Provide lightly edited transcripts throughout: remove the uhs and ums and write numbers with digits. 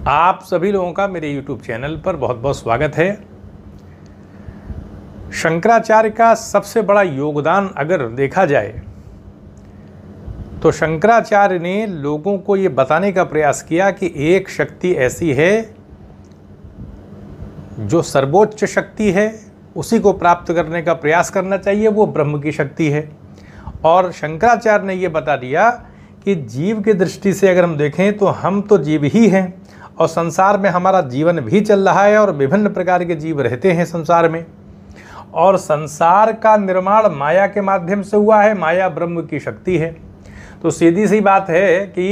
आप सभी लोगों का मेरे YouTube चैनल पर बहुत बहुत स्वागत है। शंकराचार्य का सबसे बड़ा योगदान अगर देखा जाए तो शंकराचार्य ने लोगों को ये बताने का प्रयास किया कि एक शक्ति ऐसी है जो सर्वोच्च शक्ति है, उसी को प्राप्त करने का प्रयास करना चाहिए, वो ब्रह्म की शक्ति है। और शंकराचार्य ने ये बता दिया कि जीव की दृष्टि से अगर हम देखें तो हम तो जीव ही हैं और संसार में हमारा जीवन भी चल रहा है और विभिन्न प्रकार के जीव रहते हैं संसार में, और संसार का निर्माण माया के माध्यम से हुआ है। माया ब्रह्म की शक्ति है। तो सीधी सी बात है कि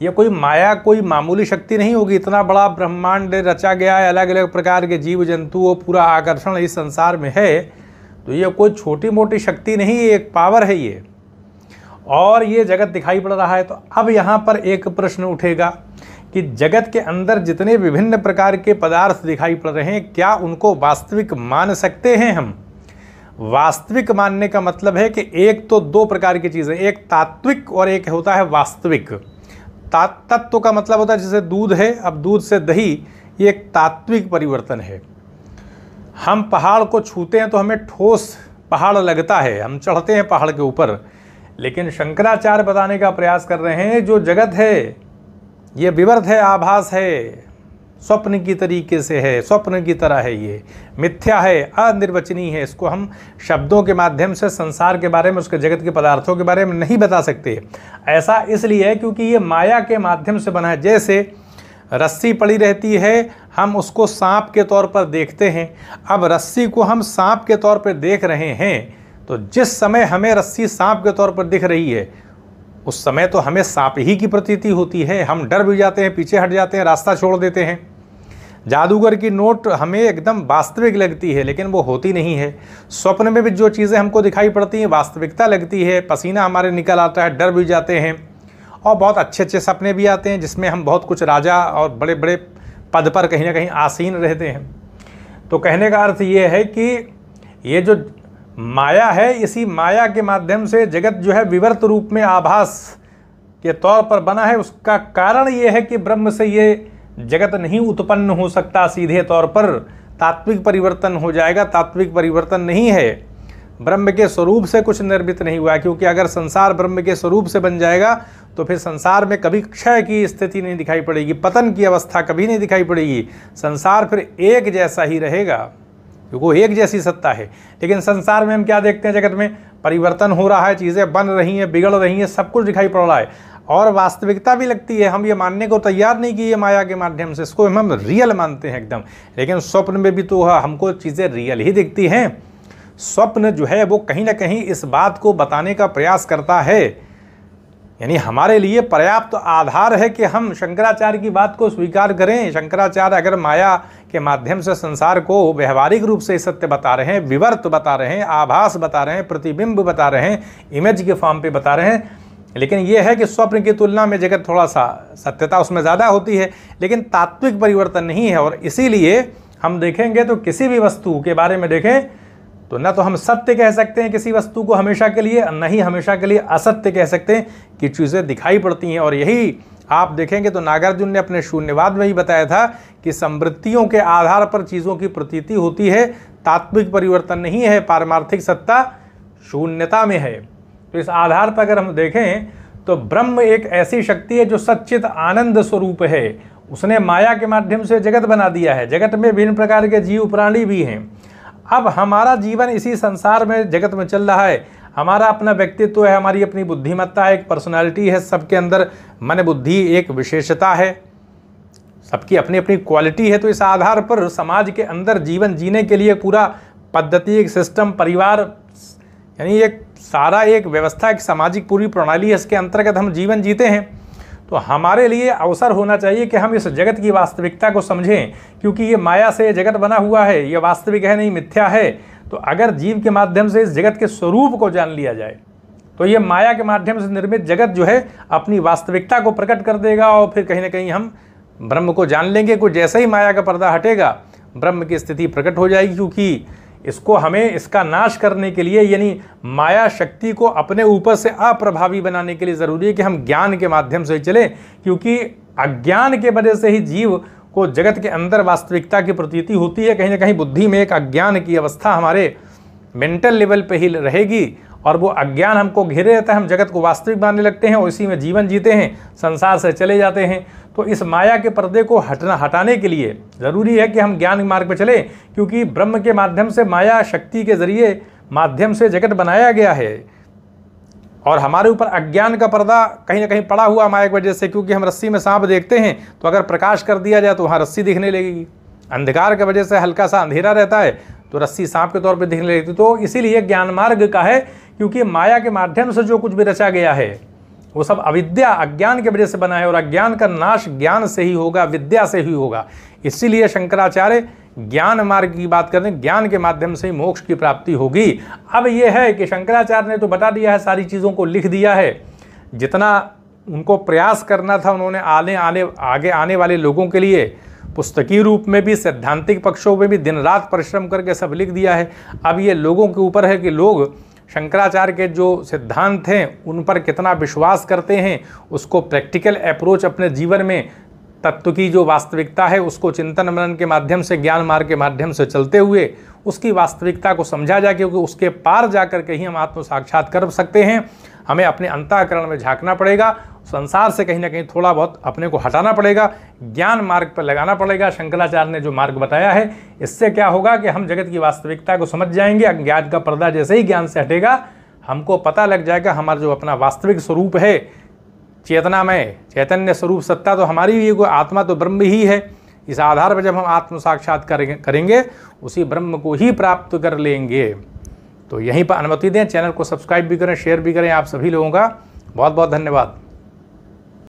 ये कोई माया कोई मामूली शक्ति नहीं होगी। इतना बड़ा ब्रह्मांड रचा गया है, अलग अलग प्रकार के जीव जंतु, वो पूरा आकर्षण इस संसार में है, तो ये कोई छोटी मोटी शक्ति नहीं, एक पावर है ये। और ये जगत दिखाई पड़ रहा है। तो अब यहाँ पर एक प्रश्न उठेगा कि जगत के अंदर जितने विभिन्न प्रकार के पदार्थ दिखाई पड़ रहे हैं, क्या उनको वास्तविक मान सकते हैं हम? वास्तविक मानने का मतलब है कि एक तो दो प्रकार की चीज़ें, एक तात्विक और एक होता है वास्तविक। तत्व का मतलब होता है जैसे दूध है, अब दूध से दही, ये एक तात्विक परिवर्तन है। हम पहाड़ को छूते हैं तो हमें ठोस पहाड़ लगता है, हम चढ़ते हैं पहाड़ के ऊपर। लेकिन शंकराचार्य बताने का प्रयास कर रहे हैं जो जगत है ये विवर्त है, आभास है, स्वप्न की तरीके से है, स्वप्न की तरह है, ये मिथ्या है, अनिर्वचनीय है। इसको हम शब्दों के माध्यम से संसार के बारे में, उसके जगत के पदार्थों के बारे में नहीं बता सकते। ऐसा इसलिए है क्योंकि ये माया के माध्यम से बना है। जैसे रस्सी पड़ी रहती है, हम उसको सांप के तौर पर देखते हैं। अब रस्सी को हम सांप के तौर पर देख रहे हैं, तो जिस समय हमें रस्सी सांप के तौर पर दिख रही है उस समय तो हमें सांप ही की प्रतीति होती है। हम डर भी जाते हैं, पीछे हट जाते हैं, रास्ता छोड़ देते हैं। जादूगर की नोट हमें एकदम वास्तविक लगती है लेकिन वो होती नहीं है। स्वप्न में भी जो चीज़ें हमको दिखाई पड़ती हैं वास्तविकता लगती है। पसीना हमारे निकल आता है, डर भी जाते हैं, और बहुत अच्छे अच्छे सपने भी आते हैं जिसमें हम बहुत कुछ राजा और बड़े बड़े पद पर कहीं ना कहीं आसीन रहते हैं। तो कहने का अर्थ ये है कि ये जो माया है, इसी माया के माध्यम से जगत जो है विवर्त रूप में आभास के तौर पर बना है। उसका कारण ये है कि ब्रह्म से ये जगत नहीं उत्पन्न हो सकता सीधे तौर पर, तात्विक परिवर्तन हो जाएगा। तात्विक परिवर्तन नहीं है, ब्रह्म के स्वरूप से कुछ निर्मित नहीं हुआ है। क्योंकि अगर संसार ब्रह्म के स्वरूप से बन जाएगा तो फिर संसार में कभी क्षय की स्थिति नहीं दिखाई पड़ेगी, पतन की अवस्था कभी नहीं दिखाई पड़ेगी। संसार फिर एक जैसा ही रहेगा क्योंकि वो एक जैसी सत्ता है। लेकिन संसार में हम क्या देखते हैं, जगत में परिवर्तन हो रहा है, चीज़ें बन रही हैं, बिगड़ रही हैं, सब कुछ दिखाई पड़ रहा है और वास्तविकता भी लगती है। हम ये मानने को तैयार नहीं कि ये माया के माध्यम से, इसको हम रियल मानते हैं एकदम। लेकिन स्वप्न में भी तो हमको चीज़ें रियल ही दिखती हैं। स्वप्न जो है वो कहीं ना कहीं इस बात को बताने का प्रयास करता है, यानी हमारे लिए पर्याप्त आधार है कि हम शंकराचार्य की बात को स्वीकार करें। शंकराचार्य अगर माया के माध्यम से संसार को व्यवहारिक रूप से सत्य बता रहे हैं, विवर्त बता रहे हैं, आभास बता रहे हैं, प्रतिबिंब बता रहे हैं, इमेज के फॉर्म पे बता रहे हैं, लेकिन यह है कि स्वप्न की तुलना में जगत थोड़ा सा सत्यता उसमें ज़्यादा होती है, लेकिन तात्विक परिवर्तन नहीं है। और इसीलिए हम देखेंगे तो किसी भी वस्तु के बारे में देखें तो न तो हम सत्य कह सकते हैं किसी वस्तु को हमेशा के लिए, न ही हमेशा के लिए असत्य कह सकते हैं कि चीज़ें दिखाई पड़ती हैं। और यही आप देखेंगे तो नागार्जुन ने अपने शून्यवाद में ही बताया था कि संवृत्तियों के आधार पर चीज़ों की प्रतीति होती है, तात्विक परिवर्तन नहीं है, पारमार्थिक सत्ता शून्यता में है। तो इस आधार पर अगर हम देखें तो ब्रह्म एक ऐसी शक्ति है जो सच्चित आनंद स्वरूप है। उसने माया के माध्यम से जगत बना दिया है। जगत में विभिन्न प्रकार के जीव प्राणी भी हैं। अब हमारा जीवन इसी संसार में, जगत में चल रहा है। हमारा अपना व्यक्तित्व है, हमारी अपनी बुद्धिमत्ता है, एक पर्सनालिटी है, सबके अंदर मन बुद्धि एक विशेषता है, सबकी अपनी अपनी क्वालिटी है। तो इस आधार पर समाज के अंदर जीवन जीने के लिए पूरा पद्धति, एक सिस्टम, परिवार, यानी एक सारा एक व्यवस्था, एक सामाजिक पूरी प्रणाली है, इसके अंतर्गत हम जीवन जीते हैं। तो हमारे लिए अवसर होना चाहिए कि हम इस जगत की वास्तविकता को समझें, क्योंकि ये माया से जगत बना हुआ है, ये वास्तविक है नहीं, मिथ्या है। तो अगर जीव के माध्यम से इस जगत के स्वरूप को जान लिया जाए तो ये माया के माध्यम से निर्मित जगत जो है अपनी वास्तविकता को प्रकट कर देगा और फिर कहीं ना कहीं हम ब्रह्म को जान लेंगे। कुछ जैसे ही माया का पर्दा हटेगा ब्रह्म की स्थिति प्रकट हो जाएगी। क्योंकि इसको हमें इसका नाश करने के लिए, यानी माया शक्ति को अपने ऊपर से अप्रभावी बनाने के लिए ज़रूरी है कि हम ज्ञान के माध्यम से चलें। क्योंकि अज्ञान के वजह से ही जीव को जगत के अंदर वास्तविकता की प्रतीति होती है। कहीं ना कहीं बुद्धि में एक अज्ञान की अवस्था हमारे मेंटल लेवल पे ही रहेगी और वो अज्ञान हमको घेरे रहता है। हम जगत को वास्तविक मानने लगते हैं और इसी में जीवन जीते हैं, संसार से चले जाते हैं। तो इस माया के पर्दे को हटाने के लिए ज़रूरी है कि हम ज्ञान मार्ग पर चलें, क्योंकि ब्रह्म के माध्यम से, माया शक्ति के जरिए माध्यम से जगत बनाया गया है और हमारे ऊपर अज्ञान का पर्दा कहीं ना कहीं पड़ा हुआ माया की वजह से। क्योंकि हम रस्सी में सांप देखते हैं तो अगर प्रकाश कर दिया जाए तो वहाँ रस्सी दिखने लगेगी, अंधकार की वजह से हल्का सा अंधेरा रहता है तो रस्सी सांप के तौर पे दिखने लगती। तो इसीलिए ज्ञान मार्ग का है, क्योंकि माया के माध्यम से जो कुछ भी रचा गया है वो सब अविद्या, अज्ञान की वजह से बना है और अज्ञान का नाश ज्ञान से ही होगा, विद्या से ही होगा। इसीलिए शंकराचार्य ज्ञान मार्ग की बात करते हैं, ज्ञान के माध्यम से ही मोक्ष की प्राप्ति होगी। अब यह है कि शंकराचार्य ने तो बता दिया है, सारी चीज़ों को लिख दिया है, जितना उनको प्रयास करना था उन्होंने आगे आने वाले लोगों के लिए पुस्तकीय रूप में भी, सैद्धांतिक पक्षों में भी दिन रात परिश्रम करके सब लिख दिया है। अब ये लोगों के ऊपर है कि लोग शंकराचार्य के जो सिद्धांत हैं उन पर कितना विश्वास करते हैं, उसको प्रैक्टिकल अप्रोच अपने जीवन में, तत्व की जो वास्तविकता है उसको चिंतन मनन के माध्यम से, ज्ञान मार्ग के माध्यम से चलते हुए उसकी वास्तविकता को समझा जाए, क्योंकि उसके पार जाकर के ही हम आत्म साक्षात कर सकते हैं। हमें अपने अंतःकरण में झांकना पड़ेगा, संसार से कहीं ना कहीं थोड़ा बहुत अपने को हटाना पड़ेगा, ज्ञान मार्ग पर लगाना पड़ेगा। शंकराचार्य ने जो मार्ग बताया है, इससे क्या होगा कि हम जगत की वास्तविकता को समझ जाएंगे। अज्ञान का पर्दा जैसे ही ज्ञान से हटेगा, हमको पता लग जाएगा हमारा जो अपना वास्तविक स्वरूप है, चेतनामय चैतन्य स्वरूप सत्ता तो हमारी ही है, आत्मा तो ब्रह्म ही है। इस आधार पर जब हम आत्म साक्षात करेंगे उसी ब्रह्म को ही प्राप्त कर लेंगे। तो यहीं पर अनुमति दें, चैनल को सब्सक्राइब भी करें, शेयर भी करें। आप सभी लोगों का बहुत बहुत धन्यवाद।